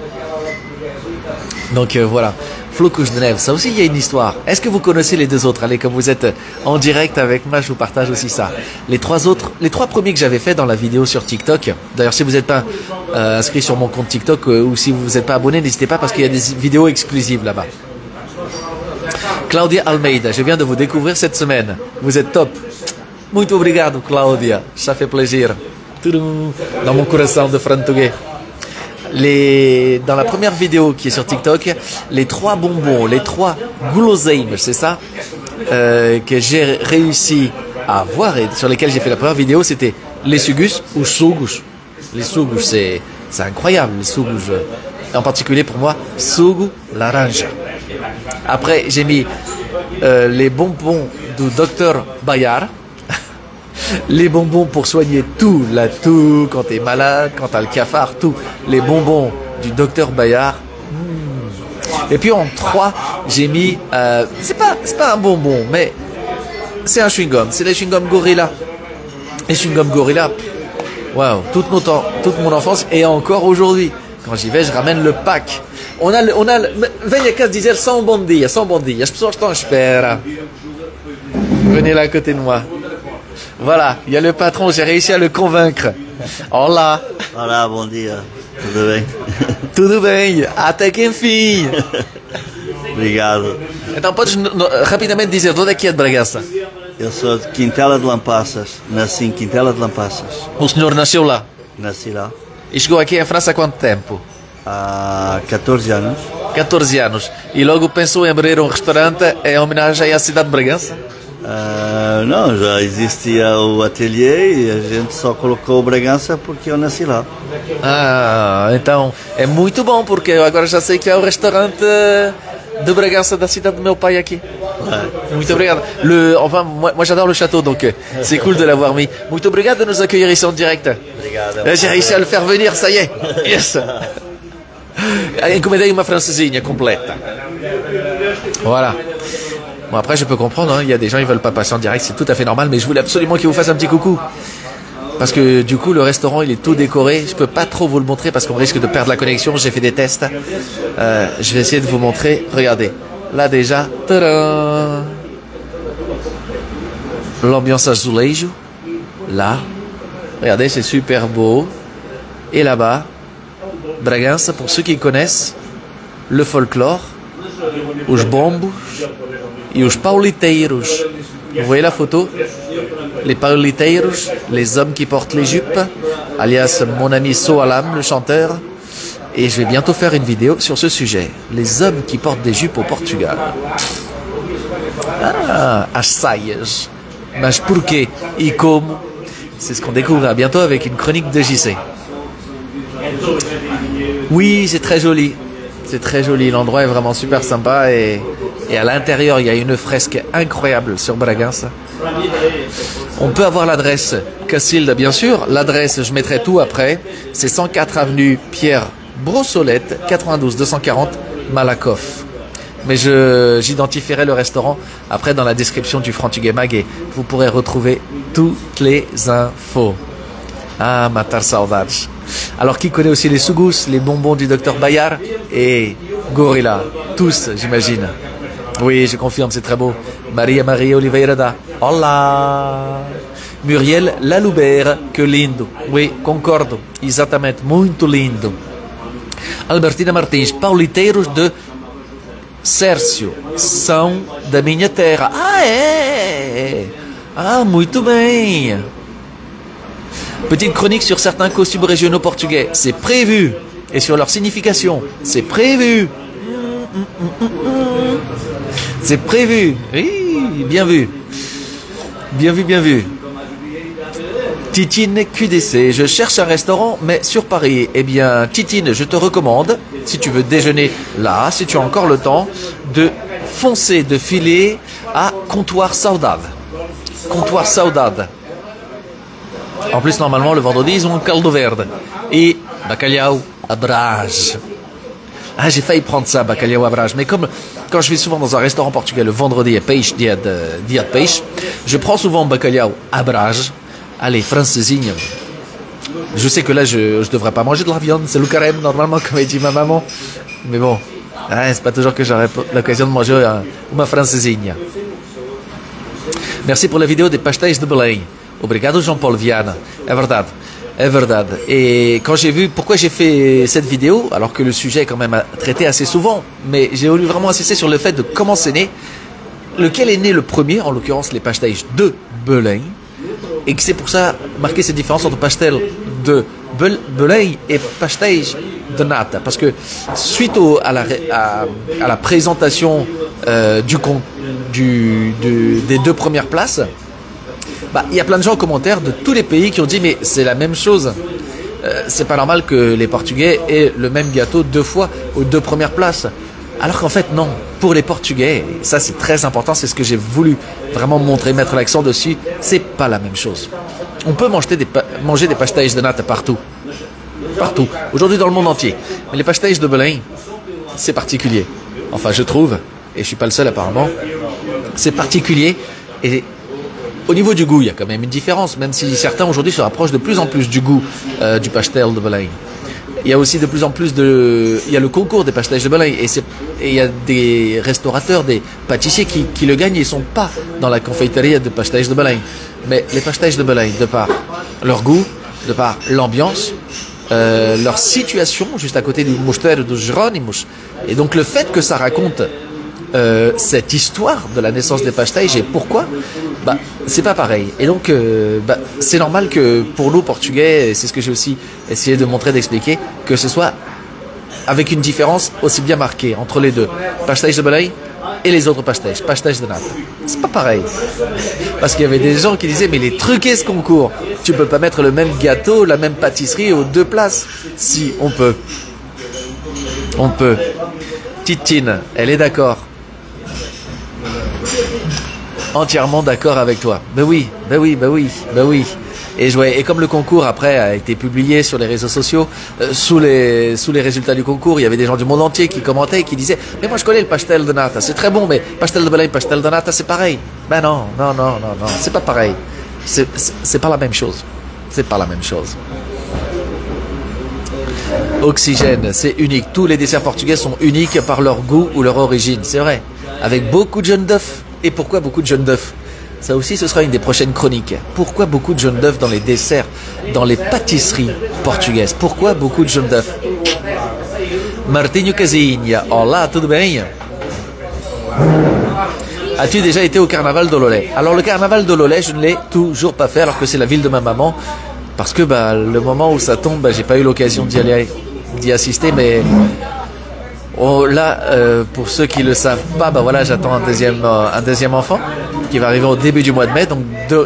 Donc voilà. Flocos de neve, ça aussi il y a une histoire. Est-ce que vous connaissez les 2 autres? Allez, comme vous êtes en direct avec moi, je vous partage aussi ça. Les 3 premiers que j'avais fait dans la vidéo sur TikTok. D'ailleurs, si vous n'êtes pas inscrit sur mon compte TikTok ou si vous n'êtes pas abonné, n'hésitez pas parce qu'il y a des vidéos exclusives là-bas. Claudia Almeida, je viens de vous découvrir cette semaine. Vous êtes top. Muito obrigado, Claudia. Ça fait plaisir. Dans mon coração de Frantuguais. Dans la première vidéo qui est sur TikTok, les 3 bonbons, les 3 guloseimes, c'est ça, que j'ai réussi à avoir et sur lesquels j'ai fait la première vidéo, c'était les sugus ou sugus. Les sugus, c'est incroyable, les sugus. En particulier pour moi, sugu laranja. Après, j'ai mis les bonbons du Dr Bayard. Les bonbons pour soigner tout, la toux, quand t'es malade, quand t'as le cafard, tout. Les bonbons du Dr Bayard. Et puis en 3, j'ai mis, c'est pas un bonbon, mais c'est un chewing-gum. C'est les chewing-gums Gorilla. Les chewing-gums Gorilla, waouh, toute mon enfance et encore aujourd'hui. Quand j'y vais, je ramène le pack. Venha cá dizer só bom dia, só bom dia. As pessoas estão à espera. Venez là à côté de moi. Voilà, il y a le patron, j'ai réussi à le convaincre. Olá. Olá, bom dia. Tudo bem? Tudo bem, até que enfim. Obrigado. Então podes rapidamente dizer de onde é que é de Bragança? Eu sou de Quintela de Lampassas. Nasci em Quintela de Lampassas. O senhor nasceu lá? Nasci lá. E chegou aqui em França há quanto tempo? Há 14 anos. 14 anos. E logo pensou em abrir um restaurante em homenagem à cidade de Bragança? Não, já existia o ateliê e a gente só colocou o Bragança porque eu nasci lá. Ah, então é muito bom porque eu agora já sei que é o restaurante de Bragança da cidade do meu pai aqui. Ouais. Muito obrigado. Enfin, moi j'adore le château, donc c'est cool de l'avoir mis. Muito obrigado de nous accueillir ici en direct. Obrigado. J'ai réussi à le faire venir, ça y est. Yes. Encomendei uma francesinha complète. Voilà. Bon, après, je peux comprendre, hein, il y a des gens, ils veulent pas passer en direct, c'est tout à fait normal, mais je voulais absolument qu'il vous fasse un petit coucou. Parce que, du coup, le restaurant, il est tout décoré. Je peux pas trop vous le montrer parce qu'on risque de perdre la connexion. J'ai fait des tests. Je vais essayer de vous montrer. Regardez. Là, déjà. Tadam! L'ambiance azulejo. Là. Regardez, c'est super beau. Et là-bas, Bragança, pour ceux qui connaissent, le folklore, os bombos, et os pauliteiros. Vous voyez la photo? Les pauliteiros, les hommes qui portent les jupes, alias mon ami Soalam, le chanteur. Et je vais bientôt faire une vidéo sur ce sujet. Les hommes qui portent des jupes au Portugal. Ah, as saias. Mas porquê e como? C'est ce qu'on découvrira bientôt avec une chronique de JC. Oui, c'est très joli. C'est très joli, l'endroit est vraiment super sympa et à l'intérieur il y a une fresque incroyable sur Bragança. On peut avoir l'adresse Cacilda bien sûr, l'adresse je mettrai tout après, c'est 104 avenue Pierre Brossolette, 92 240 Malakoff. Mais j'identifierai le restaurant après dans la description du Frantugues Mag et vous pourrez retrouver toutes les infos. Ah, matar saudades. Alors, qui connaît aussi les sougous, les bonbons du docteur Bayard et Gorilla? Tous, j'imagine. Oui, je confirme, c'est très beau. Maria Oliveira da. Olá! Muriel Lalubert, que lindo. Oui, concordo. Exatamente, muito lindo. Albertina Martins, pauliteiros de Sércio, são da minha terra. Ah, é? Ah, muito bem. Petite chronique sur certains costumes régionaux portugais. C'est prévu. Et sur leur signification. C'est prévu. C'est prévu. Oui, bien vu. Bien vu, bien vu. Titine QDC. Je cherche un restaurant, mais sur Paris. Eh bien, Titine, je te recommande, si tu veux déjeuner là, si tu as encore le temps, de foncer, de filer à Comptoir Saudade. Comptoir Saudade. En plus, normalement, le vendredi, ils ont un caldo verde. Et bacalhau à brage. Ah, j'ai failli prendre ça, bacalhau à brage. Mais comme quand je vais souvent dans un restaurant portugais, le vendredi est peixe, dia de peixe, je prends souvent bacalhau à brage. Allez, francesinha. Je sais que là, je devrais pas manger de la viande. C'est le carême, normalement, comme dit ma maman. Mais bon, hein, c'est pas toujours que j'aurai l'occasion de manger uma francesinha. Merci pour la vidéo des pastéis de Belém. Obrigado, Jean-Paul Viana. É verdade. É verdade. Et quand j'ai vu pourquoi j'ai fait cette vidéo, alors que le sujet est quand même traité assez souvent, mais j'ai voulu vraiment insister sur le fait de comment c'est né, lequel est né le premier, en l'occurrence les pastéis de Belém, et que c'est pour ça marquer cette différence entre pastel de Belém et pastéis de nata. Parce que suite à la présentation des deux premières places, il y a plein de gens en commentaire de tous les pays qui ont dit mais c'est la même chose. C'est pas normal que les Portugais aient le même gâteau deux fois aux deux premières places. Alors qu'en fait non, pour les Portugais, et ça c'est très important, c'est ce que j'ai voulu vraiment montrer, mettre l'accent dessus, c'est pas la même chose. On peut manger des pastéis de nata partout. Partout. Aujourd'hui dans le monde entier. Mais les pastéis de Belém, c'est particulier. Enfin je trouve, et je suis pas le seul apparemment, c'est particulier et au niveau du goût, il y a quand même une différence, même si certains aujourd'hui se rapprochent de plus en plus du goût du pastel de Belém. Il y a aussi de plus en plus il y a le concours des pastéis de Belém et il y a des restaurateurs, des pâtissiers qui le gagnent et ils sont pas dans la confeiteria de pastéis de Belém. Mais les pastéis de Belém, de par leur goût, de par l'ambiance, leur situation juste à côté du Mosteiro dos Jerónimos, et donc le fait que ça raconte cette histoire de la naissance des pastéis et pourquoi, c'est pas pareil. Et donc c'est normal que pour nous Portugais, c'est ce que j'ai aussi essayé de montrer, d'expliquer, que ce soit avec une différence aussi bien marquée entre les deux, pastéis de Belém et les autres pastéis de nata. C'est pas pareil. Parce qu'il y avait des gens qui disaient mais les truqués ce concours, tu peux pas mettre le même gâteau, la même pâtisserie aux deux places. Si, on peut. On peut. Titine, elle est d'accord. Entièrement d'accord avec toi. Ben oui. Et comme le concours après a été publié sur les réseaux sociaux, sous les résultats du concours, il y avait des gens du monde entier qui commentaient et qui disaient mais moi je connais le pastel de nata, c'est très bon, mais pastel de Belém, pastel de nata, c'est pareil. Ben non, c'est pas pareil. C'est pas la même chose. C'est pas la même chose. Oxygène, c'est unique. Tous les desserts portugais sont uniques par leur goût ou leur origine. C'est vrai. Avec beaucoup de jaune d'œuf. Et pourquoi beaucoup de jaune d'œuf? Ça aussi, ce sera une des prochaines chroniques. Pourquoi beaucoup de jaune d'œuf dans les desserts, dans les pâtisseries portugaises? Pourquoi beaucoup de jaune d'œuf? Martinho Casinha, olá, tudo bem? As-tu déjà été au carnaval d'Ololé? Alors le carnaval d'Ololé, je ne l'ai toujours pas fait, alors que c'est la ville de ma maman. Parce que le moment où ça tombe, j'ai pas eu l'occasion d'y assister, mais là, pour ceux qui le savent pas, voilà, j'attends un deuxième enfant qui va arriver au début du mois de mai, donc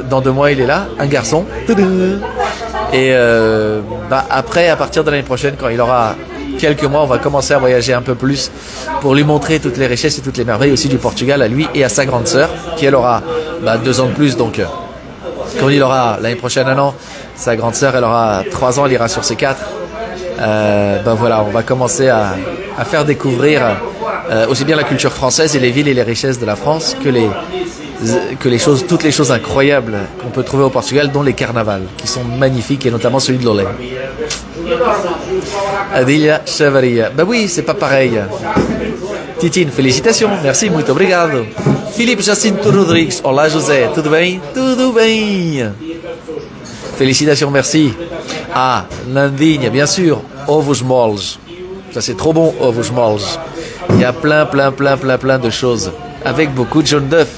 dans 2 mois il est là, un garçon. Et après, à partir de l'année prochaine, quand il aura quelques mois, on va commencer à voyager un peu plus pour lui montrer toutes les richesses et toutes les merveilles aussi du Portugal à lui et à sa grande sœur, qui elle aura 2 ans de plus. Donc, quand il aura l'année prochaine 1 an, sa grande sœur, elle aura 3 ans, elle ira sur ses 4. Voilà, on va commencer à faire découvrir aussi bien la culture française et les villes et les richesses de la France que les choses, toutes les choses incroyables qu'on peut trouver au Portugal, dont les carnavals, qui sont magnifiques, et notamment celui de Lolé. Adilha Chavaria. Oui, c'est pas pareil. Titine, félicitations, merci, muito obrigado. Filipe Jacinto Rodrigues, olá José, tudo bem? Tudo bem. Félicitations, merci. Ah, Nandinha, bien sûr, ovos moles. Ça c'est trop bon, ovos moles. Il y a plein de choses, avec beaucoup de jaune d'œuf.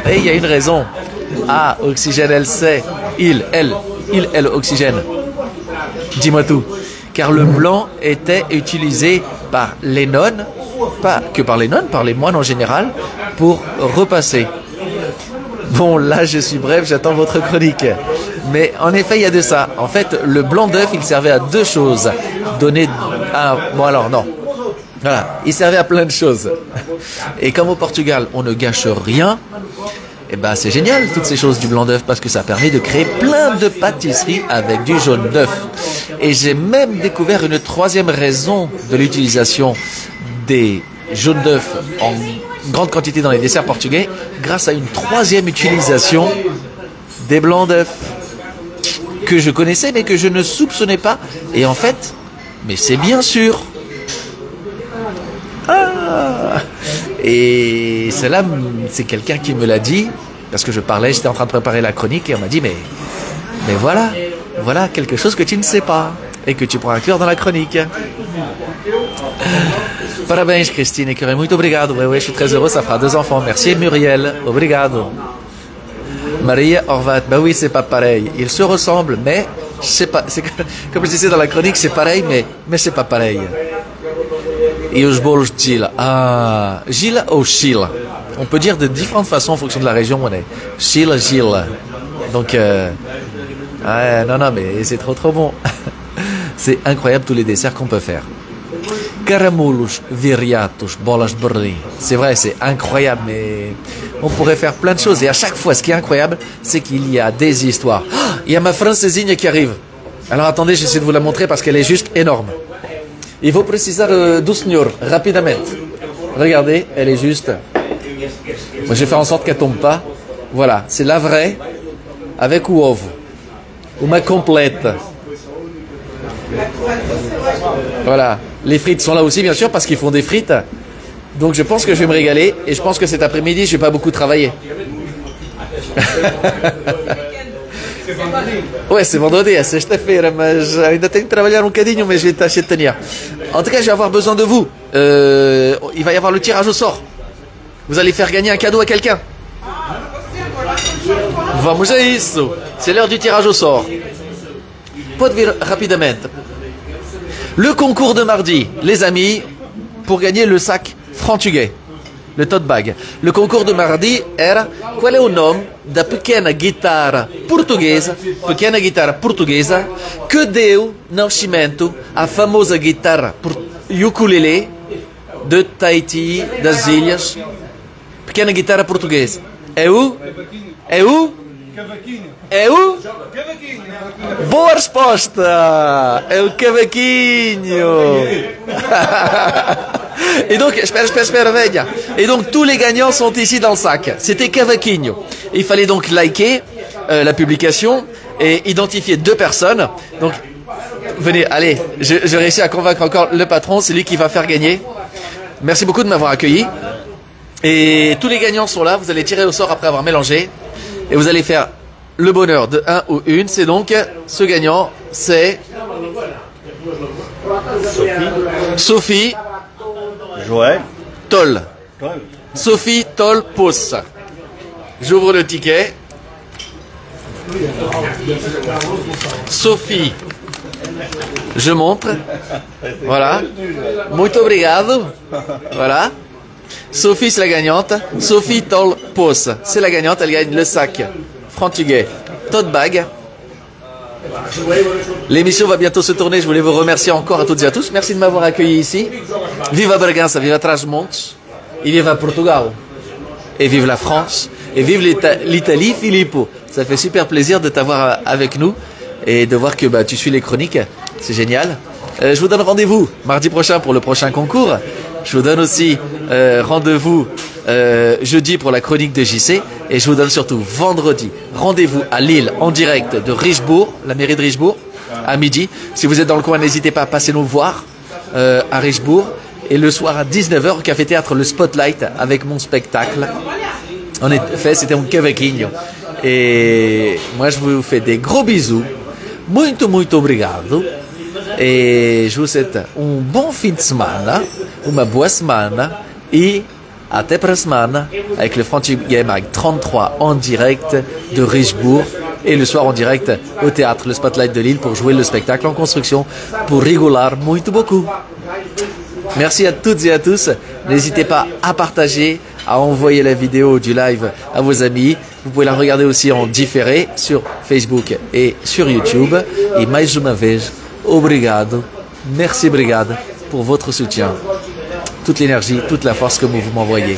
Et il y a une raison. Ah, Oxygène, elle sait. Elle, Oxygène. Dis-moi tout. Car le blanc était utilisé par les nonnes, pas que par les nonnes, par les moines en général, pour repasser. Bon, là, je suis bref, j'attends votre chronique. Mais en effet, il y a de ça. En fait, le blanc d'œuf, il servait à 2 choses. Bon, alors, non. Voilà, il servait à plein de choses. Et comme au Portugal, on ne gâche rien, et c'est génial, toutes ces choses du blanc d'œuf, parce que ça permet de créer plein de pâtisseries avec du jaune d'œuf. Et j'ai même découvert une 3e raison de l'utilisation des jaunes d'œuf en grande quantité dans les desserts portugais, grâce à une 3e utilisation des blancs d'œuf que je connaissais mais que je ne soupçonnais pas. Et en fait, mais c'est bien sûr. Et cela, c'est quelqu'un qui me l'a dit, parce que j'étais en train de préparer la chronique, et on m'a dit, mais voilà quelque chose que tu ne sais pas, et que tu pourras inclure dans la chronique. Parabéns, Christine, et muito obrigado. Oui, je suis très heureux, ça fera 2 enfants. Merci, Muriel. Obrigado. Maria Horvat. Oui, c'est pas pareil. Ils se ressemblent, mais comme je disais dans la chronique, c'est pareil, mais c'est pas pareil. Et os bolos de Gila. Ah, Gila ou Chila. On peut dire de différentes façons en fonction de la région où on est. Chila, Gila. Donc, non, mais c'est trop bon. C'est incroyable tous les desserts qu'on peut faire. Caramulos, viriatos, bolas de Berlim. C'est vrai, c'est incroyable, mais on pourrait faire plein de choses. Et à chaque fois, ce qui est incroyable, c'est qu'il y a des histoires. Il y a ma francesinha qui arrive. Alors attendez, j'essaie de vous la montrer parce qu'elle est juste énorme. Il faut préciser do senhor, rapidement. Regardez, elle est juste... Moi, je vais faire en sorte qu'elle tombe pas. Voilà, c'est la vraie, avec o ovo. Uma complète. Voilà, les frites sont là aussi, bien sûr, parce qu'ils font des frites. Donc je pense que je vais me régaler. Et je pense que cet après-midi, je vais pas beaucoup travailler. Ouais, c'est vendredi, c'est sexta-feira, mas ainda tenho que trabalhar bocadinho, mais je vais tâcher de tenir. En tout cas, je vais avoir besoin de vous. Il va y avoir le tirage au sort. Vous allez faire gagner un cadeau à quelqu'un. Vamos a isso. C'est l'heure du tirage au sort. Pode vir rapidamente. Le concours de mardi, les amis, pour gagner le sac Frantuguet, le tote bag. Le concours de mardi era qual é o nome da pequena guitarra portuguesa que deu nascimento à famosa guitarra ukulele de Tahiti, das ilhas. Pequena guitarra portuguesa. É o? Boa resposta! É o cavaquinho! Et donc, espera, venha. Et donc, tous les gagnants sont ici dans le sac. C'était cavaquinho. Il fallait donc liker la publication et identifier 2 personnes. Donc, venez, allez, je réussis à convaincre encore le patron, c'est lui qui va faire gagner. Merci beaucoup de m'avoir accueilli. Et tous les gagnants sont là, vous allez tirer au sort après avoir mélangé. Et vous allez faire le bonheur de un ou une. C'est donc, ce gagnant, c'est... Sophie. Joël. Toll. Sophie Toll Pousse. J'ouvre le ticket. Sophie. Je montre. Voilà. Muito obrigado. Voilà. Sophie, c'est la gagnante. Sophie Toll Pousse. C'est la gagnante. Elle gagne le sac Frantuguet tote bag. L'émission va bientôt se tourner. Je voulais vous remercier encore à toutes et à tous. Merci de m'avoir accueilli ici. Viva Bragança, viva Trás-os-Montes, et viva Portugal, et vive la France, et vive l'Italie, Filippo. Ça fait super plaisir de t'avoir avec nous et de voir que tu suis les chroniques. C'est génial. Je vous donne rendez-vous mardi prochain pour le prochain concours. Je vous donne aussi rendez-vous jeudi pour la chronique de JC. Et je vous donne surtout vendredi rendez-vous à Lille en direct de Richebourg, la mairie de Richebourg, à midi. Si vous êtes dans le coin, n'hésitez pas à passer nous voir à Richebourg. Et le soir à 19h au Café Théâtre, le Spotlight avec mon spectacle. En effet, c'était un cavaquinho. Et moi, je vous fais des gros bisous. Muito, muito obrigado. Et je vous souhaite un bon fin de semana, uma boa semana. Et até para semana avec le Frantigay Mag 33 en direct de Richebourg. Et le soir en direct au théâtre, le Spotlight de Lille pour jouer le spectacle en construction pour rigolar muito beaucoup. Merci à toutes et à tous. N'hésitez pas à partager, à envoyer la vidéo du live à vos amis. Vous pouvez la regarder aussi en différé sur Facebook et sur YouTube. Et mais uma vez, obrigado, merci, obrigado pour votre soutien. Toute l'énergie, toute la force que vous m'envoyez.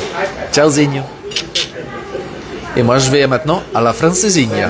Tchauzinho. Et moi je vais maintenant à la francesinha.